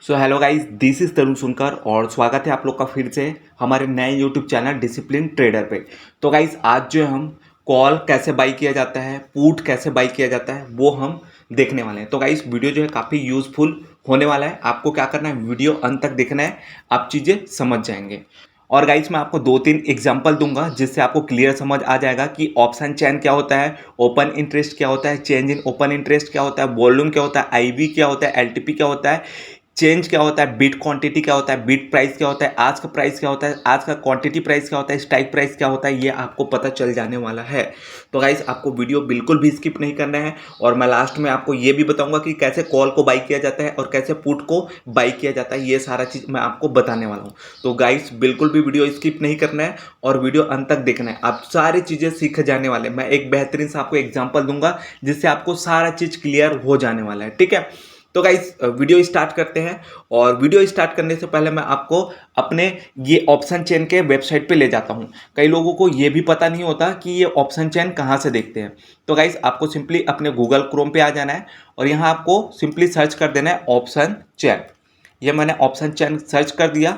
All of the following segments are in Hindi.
So hello guys, this is Tarun Sunkar और स्वागत है आप लोग का फिर से हमारे नए यूट्यूब चैनल डिसिप्लिन ट्रेडर पे। तो गाइस आज जो हम कॉल कैसे बाई किया जाता है, पुट कैसे बाई किया जाता है, वो हम देखने वाले हैं। तो गाइस वीडियो जो है काफ़ी यूज़फुल होने वाला है। आपको क्या करना है, वीडियो अंत तक देखना है, आप चीज़ें समझ जाएंगे। और गाइस मैं आपको 2-3 एग्जांपल दूंगा जिससे आपको क्लियर समझ आ जाएगा कि ऑप्शन चेन क्या होता है, ओपन इंटरेस्ट क्या होता है, चेंज इन ओपन इंटरेस्ट क्या होता है, वॉल्यूम क्या होता है, आईवी क्या होता है, एलटीपी क्या होता है, चेंज क्या होता है, बिट क्वांटिटी क्या होता है, बिट प्राइस क्या होता है, आज का प्राइस क्या होता है, आज का क्वांटिटी प्राइस क्या होता है, स्ट्राइक प्राइस क्या होता है, ये आपको पता चल जाने वाला है। तो गाइस आपको वीडियो बिल्कुल भी स्किप नहीं करना है। और मैं लास्ट में आपको ये भी बताऊंगा कि कैसे कॉल को बाई किया जाता है और कैसे पुट को बाई किया जाता है, ये सारा चीज़ मैं आपको बताने वाला हूँ। तो गाइस बिल्कुल भी वीडियो स्किप नहीं करना है और वीडियो अंत तक देखना है, आप सारी चीज़ें सीख जाने वाले। मैं एक बेहतरीन सा आपको एग्जाम्पल दूंगा जिससे आपको सारा चीज़ क्लियर हो जाने वाला है, ठीक है। तो गाइस वीडियो स्टार्ट करते हैं। और वीडियो स्टार्ट करने से पहले मैं आपको अपने ये ऑप्शन चेन के वेबसाइट पे ले जाता हूँ। कई लोगों को ये भी पता नहीं होता कि ये ऑप्शन चेन कहाँ से देखते हैं। तो गाइस आपको सिंपली अपने गूगल क्रोम पे आ जाना है और यहाँ आपको सिंपली सर्च कर देना है ऑप्शन चेन। ये मैंने ऑप्शन चेन सर्च कर दिया,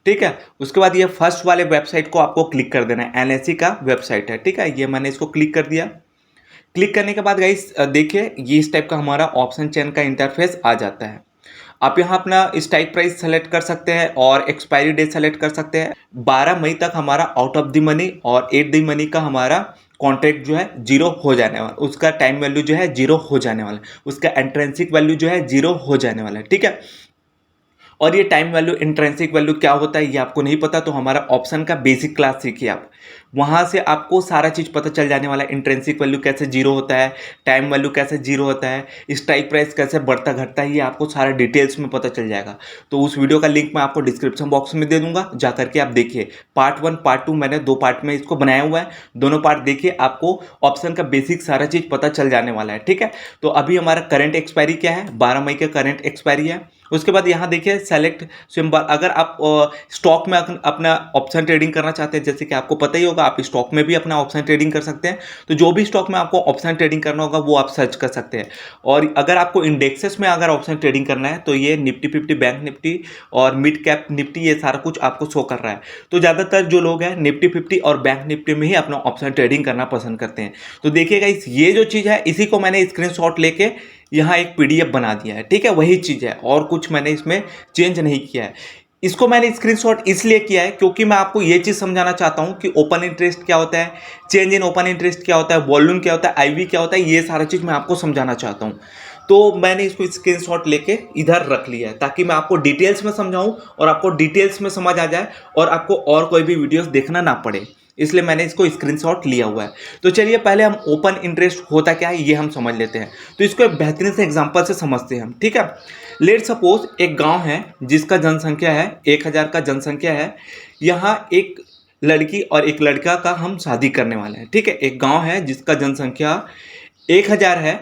ठीक है। उसके बाद ये फर्स्ट वाले वेबसाइट को आपको क्लिक कर देना है, एनएससी का वेबसाइट है, ठीक है। ये मैंने इसको क्लिक कर दिया। क्लिक करने के बाद गाइस देखिए ये इस टाइप का हमारा ऑप्शन चेन का इंटरफेस आ जाता है। आप यहाँ अपना स्ट्राइक प्राइस सेलेक्ट कर सकते हैं और एक्सपायरी डेट सेलेक्ट कर सकते हैं। 12 मई तक हमारा आउट ऑफ द मनी और एट द मनी का हमारा कॉन्ट्रैक्ट जो है जीरो हो जाने वाला, उसका टाइम वैल्यू जो है जीरो हो जाने वाला, उसका एंट्रेंसिक वैल्यू जो है जीरो हो जाने वाला है, ठीक है। और ये टाइम वैल्यू इंट्रिंसिक वैल्यू क्या होता है ये आपको नहीं पता, तो हमारा ऑप्शन का बेसिक क्लास सीखिए आप, वहाँ से आपको सारा चीज़ पता चल जाने वाला है। इंट्रिंसिक वैल्यू कैसे जीरो होता है, टाइम वैल्यू कैसे जीरो होता है, स्ट्राइक प्राइस कैसे बढ़ता घटता है, ये आपको सारा डिटेल्स में पता चल जाएगा। तो उस वीडियो का लिंक मैं आपको डिस्क्रिप्शन बॉक्स में दे दूंगा, जा करके आप देखिए। पार्ट 1 पार्ट 2 मैंने 2 पार्ट में इसको बनाया हुआ है, दोनों पार्ट देखिए, आपको ऑप्शन का बेसिक सारा चीज़ पता चल जाने वाला है, ठीक है। तो अभी हमारा करंट एक्सपायरी क्या है, 12 मई का करंट एक्सपायरी है। उसके बाद यहाँ देखिए सेलेक्ट सिंबल, अगर आप स्टॉक में अपना ऑप्शन ट्रेडिंग करना चाहते हैं, जैसे कि आपको पता ही होगा आप स्टॉक में भी अपना ऑप्शन ट्रेडिंग कर सकते हैं, तो जो भी स्टॉक में आपको ऑप्शन ट्रेडिंग करना होगा वो आप सर्च कर सकते हैं। और अगर आपको इंडेक्सेस में अगर ऑप्शन ट्रेडिंग करना है तो ये निफ्टी 50, बैंक निफ्टी और मिड कैप निफ्टी, ये सारा कुछ आपको शो कर रहा है। तो ज़्यादातर जो लोग हैं निफ्टी 50 और बैंक निफ्टी में ही अपना ऑप्शन ट्रेडिंग करना पसंद करते हैं। तो देखिएगा ये जो चीज़ है इसी को मैंने स्क्रीनशॉट लेके यहाँ एक पीडीएफ बना दिया है, ठीक है। वही चीज़ है और कुछ मैंने इसमें चेंज नहीं किया है। इसको मैंने स्क्रीनशॉट इसलिए किया है क्योंकि मैं आपको ये चीज़ समझाना चाहता हूँ कि ओपन इंटरेस्ट क्या होता है, चेंज इन ओपन इंटरेस्ट क्या होता है, वॉल्यूम क्या होता है, आईवी क्या होता है, ये सारा चीज़ मैं आपको समझाना चाहता हूँ। तो मैंने इसको स्क्रीनशॉट लेके इधर रख लिया है ताकि मैं आपको डिटेल्स में समझाऊं और आपको डिटेल्स में समझ आ जाए और आपको और कोई भी वीडियोस देखना ना पड़े, इसलिए मैंने इसको स्क्रीनशॉट लिया हुआ है। तो चलिए पहले हम ओपन इंटरेस्ट होता क्या है ये हम समझ लेते हैं। तो इसको एक बेहतरीन से एग्जांपल से समझते हैं हम, ठीक है। लेट सपोज एक गांव है जिसका जनसंख्या है 1000 का जनसंख्या है। यहाँ एक लड़की और एक लड़का का हम शादी करने वाले हैं, ठीक है। एक गांव है जिसका जनसंख्या 1000 है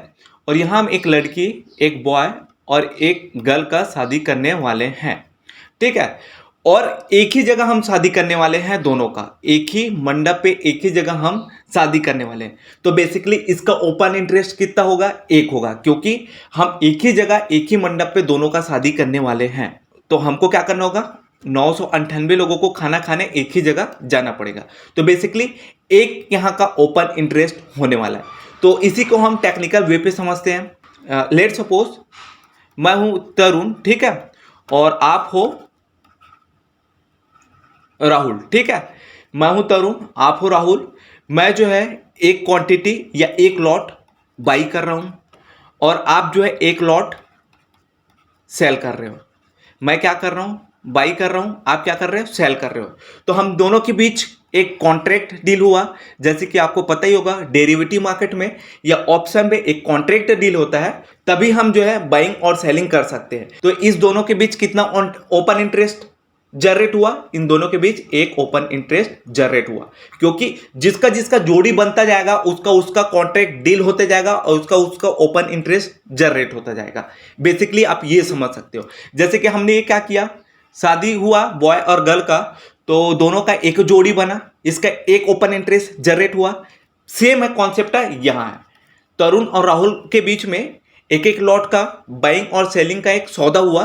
और यहाँ हम एक लड़की, एक बॉय और एक गर्ल का शादी करने वाले हैं, ठीक है। और एक ही जगह हम शादी करने वाले हैं, दोनों का एक ही मंडप पे एक ही जगह हम शादी करने वाले हैं। तो बेसिकली इसका ओपन इंटरेस्ट कितना होगा, 1 होगा, क्योंकि हम एक ही जगह एक ही मंडप पे दोनों का शादी करने वाले हैं। तो हमको क्या करना होगा, 998 लोगों को खाना खाने एक ही जगह जाना पड़ेगा। तो बेसिकली एक यहाँ का ओपन इंटरेस्ट होने वाला है। तो इसी को हम टेक्निकल वे पे समझते हैं। लेट सपोज मैं हूं तरुण, ठीक है, और आप हो राहुल, ठीक है। मैं हूं तरुण, आप हो राहुल। मैं जो है एक क्वांटिटी या एक लॉट बाई कर रहा हूं और आप जो है एक लॉट सेल कर रहे हो। मैं क्या कर रहा हूं, बाई कर रहा हूं, आप क्या कर रहे हो, सेल कर रहे हो। तो हम दोनों के बीच एक कॉन्ट्रैक्ट डील हुआ। जैसे कि आपको पता ही होगा डेरिवेटिव मार्केट में या ऑप्शन में एक कॉन्ट्रैक्ट डील होता है, तभी हम जो है बाइंग और सेलिंग कर सकते हैं। तो इस दोनों के बीच कितना ओपन इंटरेस्ट जनरेट हुआ, इन दोनों के बीच एक ओपन इंटरेस्ट जनरेट हुआ, क्योंकि जिसका जिसका जोड़ी बनता जाएगा उसका उसका कॉन्ट्रैक्ट डील होते जाएगा और उसका उसका ओपन इंटरेस्ट जनरेट होता जाएगा। बेसिकली आप ये समझ सकते हो। जैसे कि हमने ये क्या किया, शादी हुआ बॉय और गर्ल का, तो दोनों का एक जोड़ी बना, इसका एक ओपन इंटरेस्ट जनरेट हुआ। सेम है कॉन्सेप्ट है यहाँ है, तरुण और राहुल के बीच में एक एक लॉट का बाइंग और सेलिंग का एक सौदा हुआ।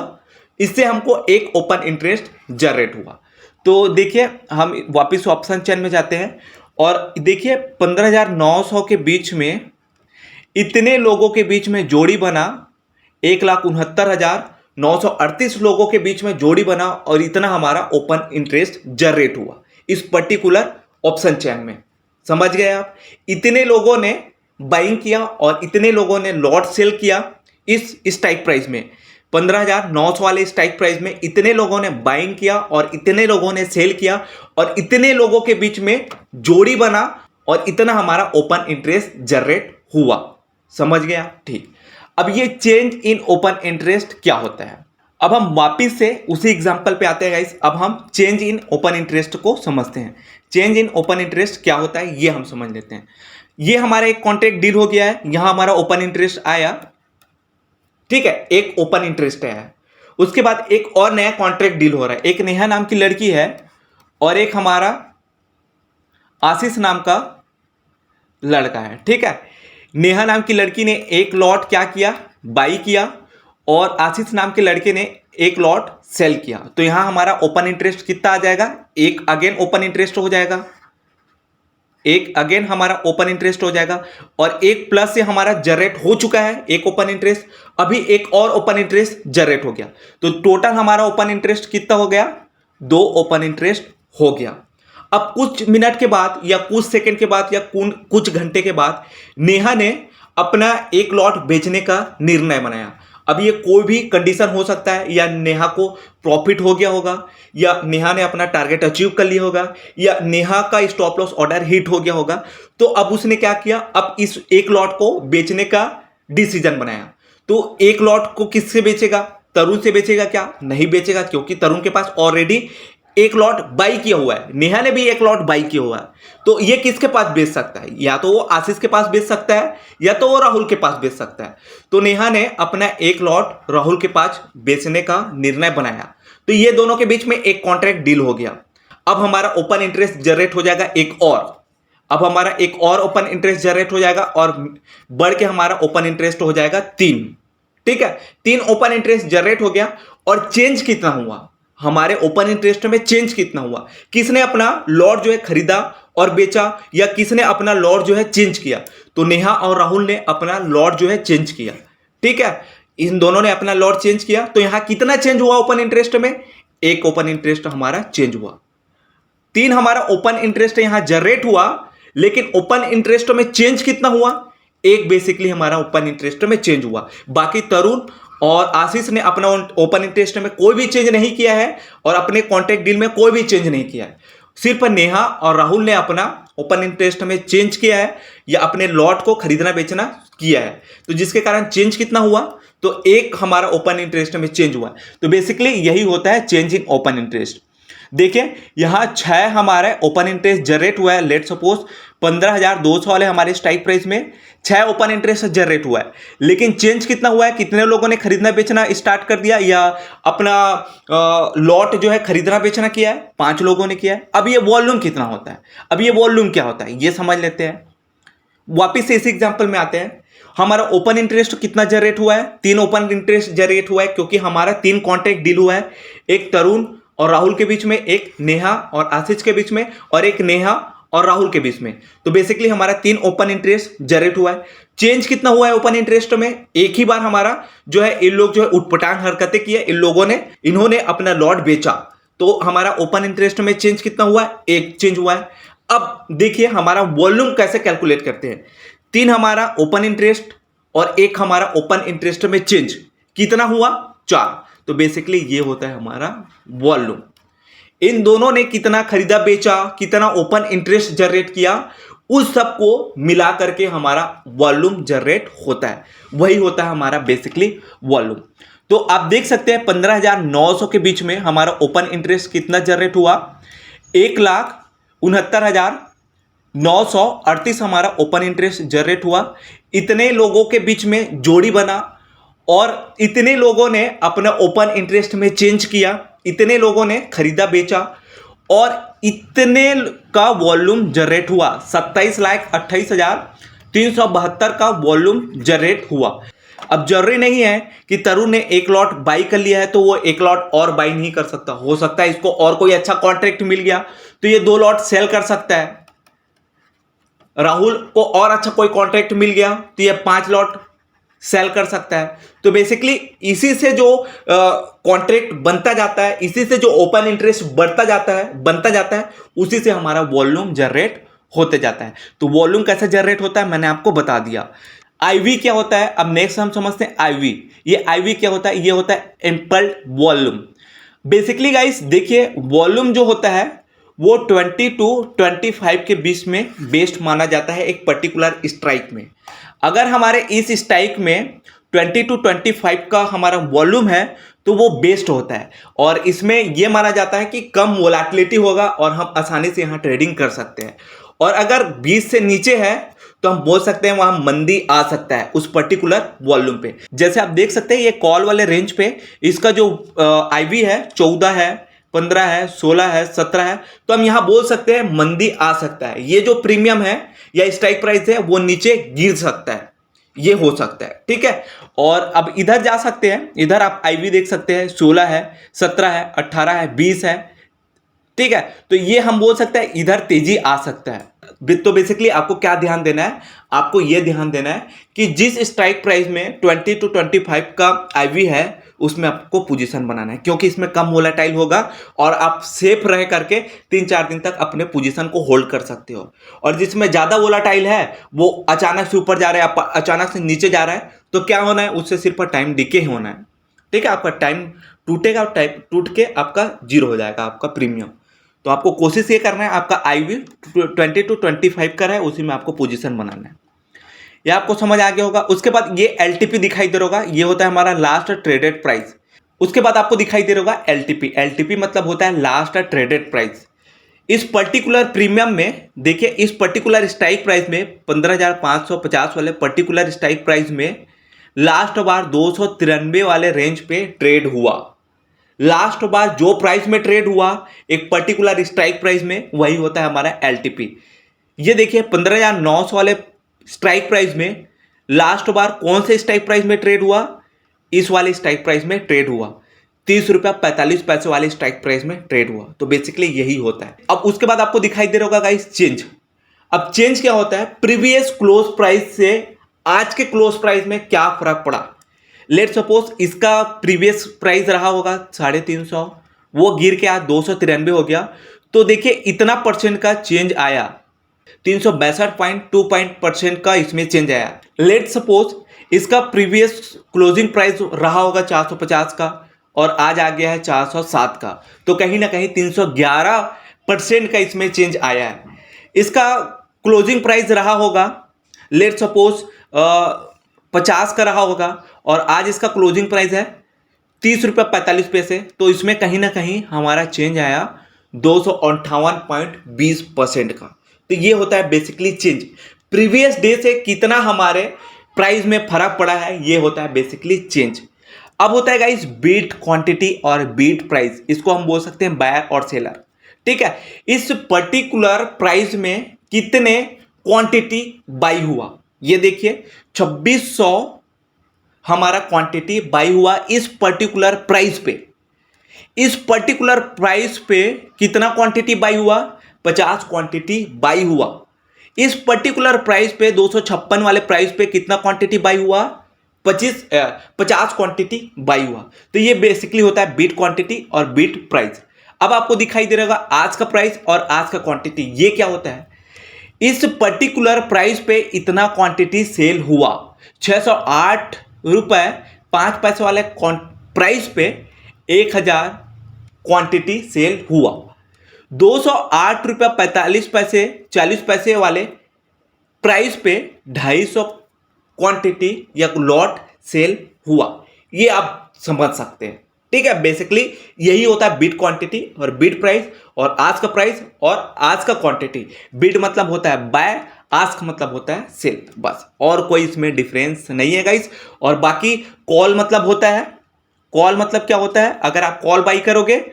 इससे हमको एक ओपन इंटरेस्ट जनरेट हुआ। तो देखिए हम वापस ऑप्शन चेन में जाते हैं और देखिए 15,900 के बीच में इतने लोगों के बीच में जोड़ी बना, 1,69,938 लोगों के बीच में जोड़ी बना और इतना हमारा ओपन इंटरेस्ट जनरेट हुआ इस पर्टिकुलर ऑप्शन चेन में। समझ गए आप? इतने लोगों ने बाइंग किया और इतने लोगों ने लॉट सेल किया इस स्ट्राइक प्राइस में। 15,900 वाले स्ट्राइक प्राइस में इतने लोगों ने बाइंग किया और इतने लोगों ने सेल किया और इतने लोगों के बीच में जोड़ी बना और इतना हमारा ओपन इंटरेस्ट जनरेट हुआ। समझ गया? ठीक। अब ये चेंज इन ओपन इंटरेस्ट क्या होता है? अब हम वापिस से उसी एग्जांपल पे आते हैं गाइस। अब हम चेंज इन ओपन इंटरेस्ट को समझते हैं। चेंज इन ओपन इंटरेस्ट क्या होता है ये हम समझ लेते हैं। ये हमारा एक कॉन्ट्रैक्ट डील हो गया है, यहां हमारा ओपन इंटरेस्ट आया, ठीक है, एक ओपन इंटरेस्ट आया। उसके बाद एक और नया कॉन्ट्रैक्ट डील हो रहा है। एक नेहा नाम की लड़की है और एक हमारा आशीष नाम का लड़का है, ठीक है। नेहा नाम की लड़की ने एक लॉट क्या किया, बाई किया और आशीष नाम के लड़के ने एक लॉट सेल किया। तो यहां हमारा ओपन इंटरेस्ट कितना आ जाएगा, एक अगेन ओपन इंटरेस्ट हो जाएगा, एक अगेन हमारा ओपन इंटरेस्ट हो जाएगा और एक प्लस से हमारा जनरेट हो चुका है एक ओपन इंटरेस्ट, अभी एक और ओपन इंटरेस्ट जनरेट हो गया। तो टोटल हमारा ओपन इंटरेस्ट कितना हो गया, 2 ओपन इंटरेस्ट हो गया। अब कुछ मिनट के बाद या कुछ सेकंड के बाद या कुछ घंटे के बाद नेहा ने अपना एक लॉट बेचने का निर्णय बनाया। अब ये कोई भी कंडीशन हो सकता है, या नेहा को प्रॉफिट हो गया होगा, या नेहा ने अपना टारगेट अचीव कर लिया होगा, या नेहा का स्टॉप लॉस ऑर्डर हिट हो गया होगा। तो अब उसने क्या किया, अब इस एक लॉट को बेचने का डिसीजन बनाया। तो एक लॉट को किससे बेचेगा, तरुण से बेचेगा क्या? नहीं बेचेगा, क्योंकि तरुण के पास ऑलरेडी एक लॉट बाई किया हुआ है, नेहा ने भी एक लॉट बाई किया हुआ है। तो ये किसके पास बेच सकता है, या तो वो आशीष के पास बेच सकता है या तो वो राहुल के पास बेच सकता है। तो नेहा ने अपना एक लॉट राहुल के पास बेचने का निर्णय बनाया। तो ये दोनों के बीच में एक कॉन्ट्रैक्ट डील हो गया। अब हमारा ओपन इंटरेस्ट जनरेट हो जाएगा एक और, अब हमारा एक और ओपन इंटरेस्ट जनरेट हो जाएगा और बढ़ के हमारा ओपन इंटरेस्ट हो जाएगा 3, ठीक है। 3 ओपन इंटरेस्ट जनरेट हो गया और चेंज कितना हुआ, हमारे ओपन इंटरेस्ट में चेंज कितना हुआ, किसने अपना लॉट जो है खरीदा और बेचा, या किसने अपना लॉट जो है चेंज किया। तो नेहा और राहुल ने अपना लॉट जो है चेंज किया, ठीक है। इन दोनों ने अपना लॉट चेंज किया। तो यहां कितना चेंज हुआ ओपन इंटरेस्ट में, एक ओपन इंटरेस्ट हमारा चेंज हुआ। 3 हमारा ओपन इंटरेस्ट यहां जनरेट हुआ, लेकिन ओपन इंटरेस्ट में चेंज कितना हुआ, एक बेसिकली हमारा ओपन इंटरेस्ट में चेंज हुआ। बाकी तरुण और आशीष ने अपना ओपन इंटरेस्ट में कोई भी चेंज नहीं किया है और अपने कॉन्ट्रैक्ट डील में कोई भी चेंज नहीं किया है। सिर्फ नेहा और राहुल ने अपना ओपन इंटरेस्ट में चेंज किया है या अपने लॉट को खरीदना बेचना किया है। तो जिसके कारण चेंज कितना हुआ, तो एक हमारा ओपन इंटरेस्ट में चेंज हुआ। तो बेसिकली यही होता है चेंज इन ओपन इंटरेस्ट। देखिए यहां 6 हमारे ओपन इंटरेस्ट जनरेट हुआ है। लेट सपोज 15,200 वाले हमारे स्ट्राइक प्राइस में 6 ओपन इंटरेस्ट जनरेट हुआ है, लेकिन चेंज कितना हुआ है, कितने लोगों ने खरीदना बेचना स्टार्ट कर दिया या अपना लॉट जो है खरीदना बेचना किया है, 5 लोगों ने किया है। अब ये वॉल्यूम कितना होता है, अब ये वॉल्यूम क्या होता है ये समझ लेते हैं। वापिस से इसी एग्जाम्पल में आते हैं। हमारा ओपन इंटरेस्ट कितना जनरेट हुआ है, 3 ओपन इंटरेस्ट जनरेट हुआ है, क्योंकि हमारा 3 कॉन्ट्रैक्ट डील हुआ है, एक तरुण और राहुल के बीच में, एक नेहा और आशीष के बीच में, और एक नेहा और राहुल के बीच में। तो बेसिकली हमारा 3 ओपन इंटरेस्ट जनरेट हुआ है। चेंज कितना हुआ है ओपन इंटरेस्ट में, एक ही बार हमारा जो है इन लोग जो है उटपटांग हरकतें की है, इन्होंने अपना लॉट बेचा। तो हमारा ओपन इंटरेस्ट में चेंज कितना हुआ है, एक चेंज हुआ है। अब देखिए हमारा वॉल्यूम कैसे कैलकुलेट करते हैं। 3 हमारा ओपन इंटरेस्ट और एक हमारा ओपन इंटरेस्ट में चेंज कितना हुआ, 4। तो बेसिकली ये होता है हमारा वॉल्यूम। इन दोनों ने कितना खरीदा बेचा, कितना ओपन इंटरेस्ट जनरेट किया, उस सब को मिला करके हमारा वॉल्यूम जनरेट होता है। वही होता है हमारा बेसिकली वॉल्यूम। तो आप देख सकते हैं 15,900 के बीच में हमारा ओपन इंटरेस्ट कितना जनरेट हुआ, 1,69,938 हमारा ओपन इंटरेस्ट जनरेट हुआ। इतने लोगों के बीच में जोड़ी बना और इतने लोगों ने अपना ओपन इंटरेस्ट में चेंज किया, इतने लोगों ने खरीदा बेचा और इतने का वॉल्यूम जनरेट हुआ। 27,28,372 का वॉल्यूम जनरेट हुआ। अब जरूरी नहीं है कि तरुण ने एक लॉट बाई कर लिया है तो वो एक लॉट और बाई नहीं कर सकता, हो सकता है इसको और कोई अच्छा कॉन्ट्रैक्ट मिल गया तो ये 2 लॉट सेल कर सकता है। राहुल को और अच्छा कोई कॉन्ट्रैक्ट मिल गया तो ये 5 लॉट सेल कर सकता है। तो बेसिकली इसी से जो कॉन्ट्रैक्ट बनता जाता है, इसी से जो ओपन इंटरेस्ट बनता जाता है, उसी से हमारा वॉल्यूम जनरेट होते जाता है। तो वॉल्यूम कैसे जनरेट होता है मैंने आपको बता दिया। आईवी क्या होता है, अब नेक्स्ट हम समझते हैं आईवी। ये आईवी क्या होता है, ये होता है इम्पल्ड वॉल्यूम। बेसिकली गाइस देखिए, वॉल्यूम जो होता है वो 20 टू 25 के बीच में बेस्ट माना जाता है एक पर्टिकुलर स्ट्राइक में। अगर हमारे इस स्ट्राइक में 20 टू 25 का हमारा वॉल्यूम है तो वो बेस्ट होता है, और इसमें यह माना जाता है कि कम वोलेटिलिटी होगा और हम आसानी से यहाँ ट्रेडिंग कर सकते हैं। और अगर 20 से नीचे है तो हम बोल सकते हैं वहां मंदी आ सकता है उस पर्टिकुलर वॉल्यूम पे। जैसे आप देख सकते हैं ये कॉल वाले रेंज पे इसका जो आईवी है 14 है, 15 है, 16 है, 17 है, तो हम यहां बोल सकते हैं मंदी आ सकता है। ये जो प्रीमियम है या स्ट्राइक प्राइस है वो नीचे गिर सकता है, ये हो सकता है, ठीक है। और अब इधर जा सकते हैं, इधर आप आईवी देख सकते हैं 16 है, 17 है, 18 है, 20 है, ठीक है। तो ये हम बोल सकते हैं इधर तेजी आ सकता है। तो बेसिकली आपको क्या ध्यान देना है, आपको यह ध्यान देना है कि जिस स्ट्राइक प्राइस में 20 टू 25 का आईवी है उसमें आपको पोजीशन बनाना है, क्योंकि इसमें कम वोलेटाइल होगा और आप सेफ रह करके 3-4 दिन तक अपने पोजीशन को होल्ड कर सकते हो। और जिसमें ज्यादा वोलेटाइल है वो अचानक से ऊपर जा रहा है, अचानक से नीचे जा रहा है, तो क्या होना है, उससे सिर्फ टाइम डिके होना है, ठीक है। आपका टाइम टूटेगा, टाइम टूट के आपका जीरो हो जाएगा आपका प्रीमियम। तो आपको कोशिश ये करना है, आपका आईवी 20 टू 25 का है उसी में आपको पोजीशन बनाना है। ये आपको समझ आ गया होगा। उसके बाद ये एलटीपी दिखाई दे रहा होगा, ये होता है हमारा लास्ट ट्रेडेड प्राइस। उसके बाद आपको दिखाई दे रहा होगा एलटीपी। एलटीपी मतलब होता है लास्ट ट्रेडेड प्राइस। इस पर्टिकुलर प्रीमियम में देखिए, इस पर्टिकुलर स्ट्राइक प्राइस में 15,550 वाले पर्टिकुलर स्ट्राइक प्राइस में लास्ट बार 293 वाले रेंज पे ट्रेड हुआ। लास्ट बार जो प्राइस में ट्रेड हुआ एक पर्टिकुलर स्ट्राइक प्राइस में, वही होता है हमारा एलटीपी। ये देखिए 15,900 वाले स्ट्राइक प्राइस में लास्ट बार कौन से स्ट्राइक प्राइस में ट्रेड हुआ, इस वाले स्ट्राइक प्राइस में ट्रेड हुआ, 30 रुपया 45 पैसे वाले स्ट्राइक प्राइस में ट्रेड हुआ। तो बेसिकली यही होता है। अब उसके बाद आपको दिखाई दे रहा होगा गाइस चेंज। अब चेंज क्या होता है, प्रीवियस क्लोज प्राइस से आज के क्लोज प्राइस में क्या फर्क पड़ा। लेट सपोज इसका प्रीवियस प्राइस रहा होगा 350, वो गिर के आज 293 हो गया, तो देखिए इतना परसेंट का चेंज आया, 362.2% का इसमें चेंज आया। लेट सपोज इसका प्रीवियस क्लोजिंग प्राइस रहा होगा 450 का और आज आ गया है 407 का, तो कहीं ना कहीं 311% का इसमें चेंज आया है। इसका क्लोजिंग प्राइस रहा होगा लेट सपोज 50 का रहा होगा और आज इसका क्लोजिंग प्राइस है 30 रुपया 45 पैसे, तो इसमें कहीं ना कहीं हमारा चेंज आया 258.20% का। तो ये होता है बेसिकली चेंज। प्रीवियस डे से कितना हमारे प्राइस में फर्क पड़ा है, ये होता है बेसिकली चेंज। अब होता है गाइस बीट क्वांटिटी और बीट प्राइस, इसको हम बोल सकते हैं बायर और सेलर, ठीक है। इस पर्टिकुलर प्राइस में कितने क्वांटिटी बाई हुआ, ये देखिए 2600 हमारा क्वांटिटी बाई हुआ इस पर्टिकुलर प्राइस पे। इस पर्टिकुलर प्राइस पे कितना क्वांटिटी बाई हुआ, 50 क्वांटिटी बाई हुआ। इस पर्टिकुलर प्राइस पे 256 वाले प्राइस पे कितना क्वांटिटी बाई हुआ, 50 क्वांटिटी बाई हुआ। तो ये बेसिकली होता है बीट क्वांटिटी और बीट प्राइस। अब आपको दिखाई दे रहा होगा आज का प्राइस और आज का क्वांटिटी, ये क्या होता है, इस पर्टिकुलर प्राइस पे इतना क्वांटिटी सेल हुआ, 608 रुपए 5 पैसे वाले प्राइस पे 1000 क्वांटिटी सेल हुआ। 208 रुपया 45 पैसे 40 पैसे वाले प्राइस पे 250 क्वांटिटी या लॉट सेल हुआ। ये आप समझ सकते हैं, ठीक है। बेसिकली यही होता है बीट क्वांटिटी और बीट प्राइस, और आज का प्राइस और आज का क्वांटिटी। बीट मतलब होता है बाय, आस्क मतलब होता है सेल, बस, और कोई इसमें डिफरेंस नहीं है गाइस। और बाकी कॉल मतलब होता है, कॉल मतलब क्या होता है, अगर आप कॉल बाई करोगे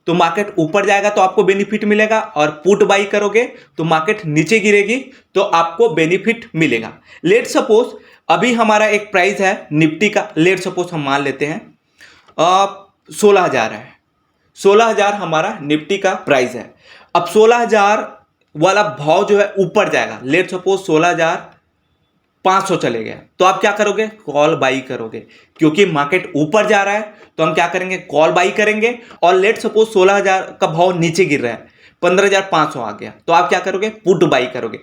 तो मार्केट ऊपर जाएगा तो आपको बेनिफिट मिलेगा, और पुट बाई करोगे तो मार्केट नीचे गिरेगी तो आपको बेनिफिट मिलेगा। लेट सपोज अभी हमारा एक प्राइस है निफ्टी का, लेट सपोज हम मान लेते हैं 16,000 है। 16,000 हमारा निफ्टी का प्राइस है। अब 16,000 वाला भाव जो है ऊपर जाएगा, लेट सपोज 16,500 चले गया, तो आप क्या करोगे? कॉल बाई करोगे, क्योंकि मार्केट ऊपर जा रहा है तो हम क्या करेंगे? कॉल बाई करेंगे। और लेट सपोज 16,000 का भाव नीचे गिर रहा है, 15,500 आ गया, तो आप क्या करोगे? पुट बाई करोगे।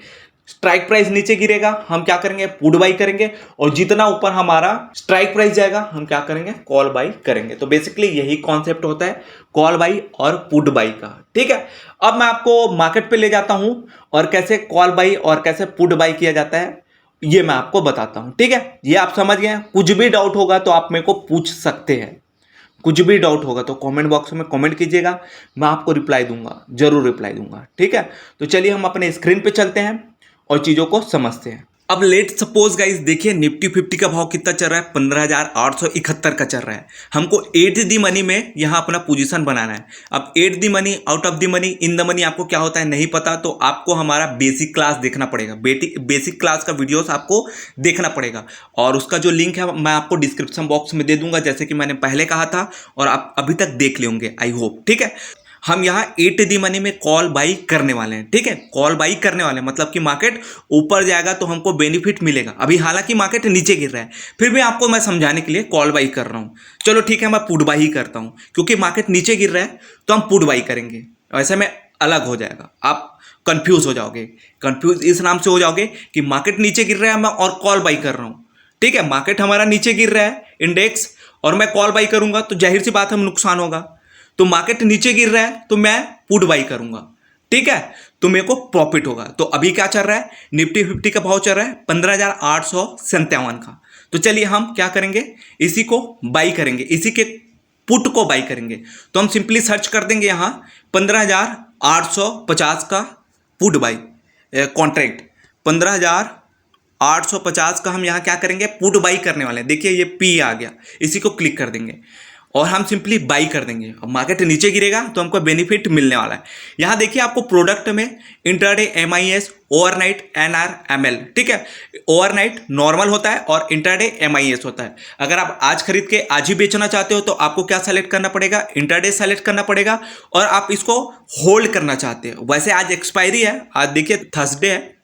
स्ट्राइक प्राइस नीचे गिरेगा, हम क्या करेंगे? पुट बाई करेंगे। और जितना ऊपर हमारा स्ट्राइक प्राइस जाएगा, हम क्या करेंगे? कॉल बाई करेंगे। तो बेसिकली यही कॉन्सेप्ट होता है कॉल बाई और पुट बाई का, ठीक है। अब मैं आपको मार्केट पे ले जाता हूं और कैसे कॉल बाई और कैसे पुट बाई किया जाता है ये मैं आपको बताता हूं, ठीक है। ये आप समझ गए। कुछ भी डाउट होगा तो आप मेरे को पूछ सकते हैं, कुछ भी डाउट होगा तो कमेंट बॉक्स में कमेंट कीजिएगा, मैं आपको रिप्लाई दूंगा, जरूर रिप्लाई दूंगा, ठीक है। तो चलिए हम अपने स्क्रीन पे चलते हैं और चीज़ों को समझते हैं। अब लेट सपोज गाइस देखिए निफ्टी 50 का भाव कितना चल रहा है? 15,871 का चल रहा है। हमको 8 दी मनी में यहाँ अपना पोजीशन बनाना है। अब 8 the money, out of the money, in the money आपको क्या होता है नहीं पता, तो आपको हमारा बेसिक क्लास देखना पड़ेगा। बेसिक क्लास का वीडियोस आपको देखना पड़ेगा और उसका जो लिंक है मैं आपको डिस्क्रिप्शन बॉक्स में दे दूंगा, जैसे कि मैंने पहले कहा था और आप अभी तक देख लेंगे आई होप, ठीक है। हम यहाँ 8 दी मनी में कॉल बाई करने वाले हैं, ठीक है। कॉल बाई करने वाले हैं मतलब कि मार्केट ऊपर जाएगा तो हमको बेनिफिट मिलेगा। अभी हालांकि मार्केट नीचे गिर रहा है, फिर भी आपको मैं समझाने के लिए कॉल बाई कर रहा हूँ। चलो ठीक है, मैं पुट बाई ही करता हूँ, क्योंकि मार्केट नीचे गिर रहा है तो हम पुट बाई करेंगे। ऐसे में अलग हो जाएगा, आप कंफ्यूज हो जाओगे। कंफ्यूज इस नाम से हो जाओगे कि मार्केट नीचे गिर रहा है मैं और कॉल बाई कर रहा हूँ, ठीक है। मार्केट हमारा नीचे गिर रहा है इंडेक्स, और मैं कॉल बाई करूंगा तो जाहिर सी बात है नुकसान होगा। तो मार्केट नीचे गिर रहा है तो मैं पुट बाई करूंगा, ठीक है, तो मेरे को प्रॉफिट होगा। तो अभी क्या चल रहा है? निफ्टी 50 का भाव चल रहा है 15,857 का। तो चलिए हम क्या करेंगे? इसी को बाई करेंगे, इसी के पुट को बाई करेंगे। तो हम सिंपली सर्च कर देंगे यहाँ 15,850 का पुट बाई कॉन्ट्रैक्ट, 15,850 का हम यहाँ क्या करेंगे? पुट बाई करने वाले हैं। देखिए ये पी आ गया, इसी को क्लिक कर देंगे और हम सिंपली बाई कर देंगे। अब मार्केट नीचे गिरेगा तो हमको बेनिफिट मिलने वाला है। यहाँ देखिए आपको प्रोडक्ट में intraday MIS, overnight NR ML, ठीक है। ओवरनाइट नॉर्मल होता है और इंट्राडे MIS होता है। अगर आप आज खरीद के आज ही बेचना चाहते हो तो आपको क्या सेलेक्ट करना पड़ेगा? इंट्राडे सेलेक्ट करना पड़ेगा। और आप इसको होल्ड करना चाहते हो, वैसे आज एक्सपायरी है, आज देखिए थर्सडे है,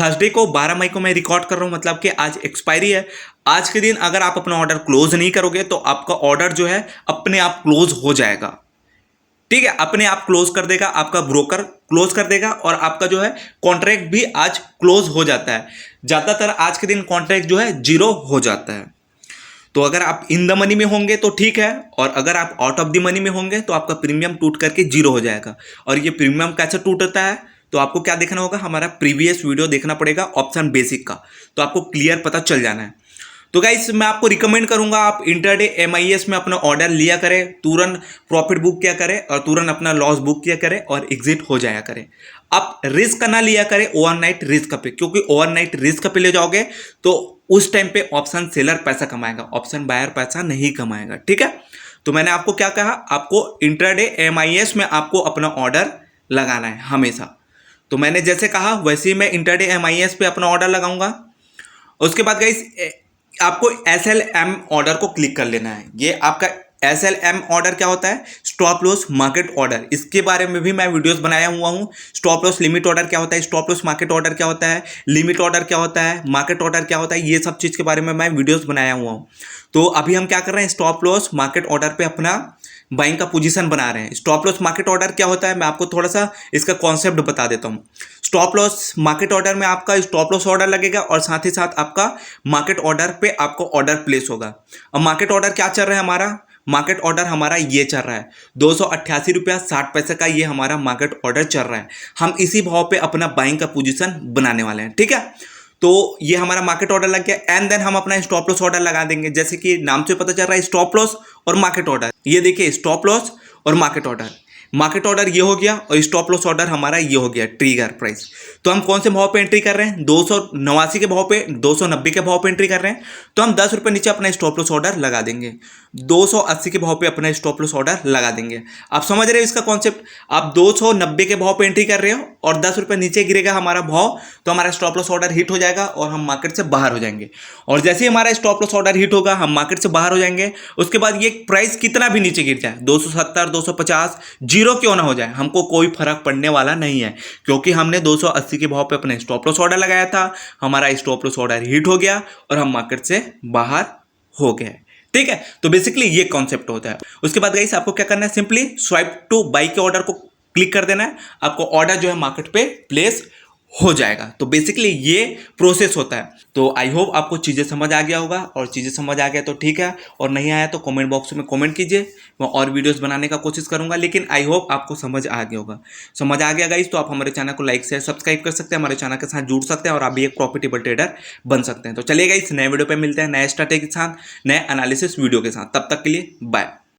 थर्सडे को 12 मई को मैं रिकॉर्ड कर रहा हूं, मतलब कि आज एक्सपायरी है। आज के दिन अगर आप अपना ऑर्डर क्लोज नहीं करोगे तो आपका ऑर्डर जो है अपने आप क्लोज हो जाएगा, ठीक है। अपने आप क्लोज कर देगा, आपका ब्रोकर क्लोज कर देगा और आपका जो है कॉन्ट्रैक्ट भी आज क्लोज हो जाता है। ज़्यादातर आज के दिन कॉन्ट्रैक्ट जो है 0 हो जाता है। तो अगर आप इन द मनी में होंगे तो ठीक है, और अगर आप आउट ऑफ द मनी में होंगे तो आपका प्रीमियम टूट करके 0 हो जाएगा। और ये प्रीमियम कैसे टूटता है? तो आपको क्या देखना होगा? हमारा प्रीवियस वीडियो देखना पड़ेगा ऑप्शन बेसिक का, तो आपको क्लियर पता चल जाना है। तो गाइस मैं आपको रिकमेंड करूंगा आप इंट्राडे MIS में अपना ऑर्डर लिया करें, तुरंत प्रॉफिट बुक किया करें और तुरंत अपना लॉस बुक किया करें और एग्जिट हो जाया करें। आप रिस्क ना लिया करें ओवरनाइट रिस्क पे, क्योंकि ओवरनाइट रिस्क पे ले जाओगे तो उस टाइम पे ऑप्शन सेलर पैसा कमाएगा, ऑप्शन बायर पैसा नहीं कमाएगा, ठीक है। तो मैंने आपको क्या कहा? आपको इंट्राडे MIS में आपको अपना ऑर्डर लगाना है हमेशा। तो मैंने जैसे कहा वैसे ही मैं इंट्राडे MIS पे अपना ऑर्डर लगाऊंगा। उसके बाद गाइस आपको SLM ऑर्डर को क्लिक कर लेना है। ये आपका SLM ऑर्डर क्या होता है? Stop loss market order. इसके बारे में भी मैं वीडियोस बनाया हुआ हूँ। स्टॉप लॉस लिमिट ऑर्डर क्या होता है, स्टॉप लॉस मार्केट ऑर्डर क्या होता है, लिमिट ऑर्डर क्या होता है, मार्केट ऑर्डर क्या होता है, ये सब चीज़ के बारे में मैं वीडियोस बनाया हुआ हूँ। तो अभी हम क्या कर रहे हैं? स्टॉप लॉस मार्केट ऑर्डर पे अपना बाइंग का पोजीशन बना रहे हैं। स्टॉप लॉस मार्केट ऑर्डर क्या होता है मैं आपको थोड़ा सा इसका कॉन्सेप्ट बता देता हूँ। स्टॉप लॉस मार्केट ऑर्डर में आपका स्टॉप लॉस ऑर्डर लगेगा और साथ ही साथ आपका मार्केट ऑर्डर पे आपको ऑर्डर प्लेस होगा। अब मार्केट ऑर्डर क्या चल रहा है हमारा? मार्केट ऑर्डर हमारा ये चल रहा है 288.60 का, ये हमारा मार्केट ऑर्डर चल रहा है। हम इसी भाव पे अपना बाइंग का पोजीशन बनाने वाले हैं, ठीक है। तो ये हमारा मार्केट ऑर्डर लग गया एंड देन हम अपना स्टॉप लॉस ऑर्डर लगा देंगे। जैसे कि नाम से पता चल रहा है स्टॉप लॉस और मार्केट ऑर्डर। ये देखिए स्टॉप लॉस और मार्केट ऑर्डर, मार्केट ऑर्डर ये हो गया और स्टॉप लॉस ऑर्डर हमारा ये हो गया ट्रिगर प्राइस। तो हम कौन से भाव पे एंट्री कर रहे हैं? 289 के भाव पे, 290 के भाव पे एंट्री कर रहे हैं। तो हम 10 रुपये नीचे अपना स्टॉप लॉस ऑर्डर लगा देंगे, 280 के भाव पे अपना स्टॉप लॉस ऑर्डर लगा देंगे। आप समझ रहे हो इसका कॉन्सेप्ट? आप 290 के भाव पे एंट्री कर रहे हो और 10 रुपये नीचे गिरेगा हमारा भाव तो हमारा स्टॉप लॉस ऑर्डर हिट हो जाएगा और हम मार्केट से बाहर हो जाएंगे। और जैसे ही हमारा स्टॉप लॉस ऑर्डर हिट होगा हम मार्केट से बाहर हो जाएंगे, उसके बाद ये प्राइस कितना भी नीचे गिर जाए 270 250 जीरो क्यों ना हो जाए, हमको कोई फर्क पड़ने वाला नहीं है, क्योंकि हमने 280 के भाव पे अपने स्टॉप लॉस ऑर्डर लगाया था, हमारा स्टॉप लॉस ऑर्डर हिट हो गया और हम मार्केट से बाहर हो गए। ठीक है, तो बेसिकली ये कॉन्सेप्ट होता है। उसके बाद गाइस आपको क्या करना है, सिंपली स्वाइप टू बाई के ऑर्डर को क्लिक कर देना है, आपको ऑर्डर जो है मार्केट पे प्लेस हो जाएगा। तो बेसिकली ये प्रोसेस होता है। तो आई होप आपको चीज़ें समझ आ गया होगा, और चीज़ें समझ आ गया तो ठीक है, और नहीं आया तो कमेंट बॉक्स में कमेंट कीजिए, मैं और वीडियोस बनाने का कोशिश करूंगा। लेकिन आई होप आपको समझ आ गया होगा। समझ आ गया गाइस तो आप हमारे चैनल को लाइक शेयर सब्सक्राइब कर सकते हैं, हमारे चैनल के साथ जुड़ सकते हैं और आप भी एक प्रॉफिटेबल ट्रेडर बन सकते हैं। तो चलिए गाइस नए वीडियो पर मिलते हैं, नए स्ट्रैटेजी के साथ, नए एनालिसिस वीडियो के साथ। तब तक के लिए बाय।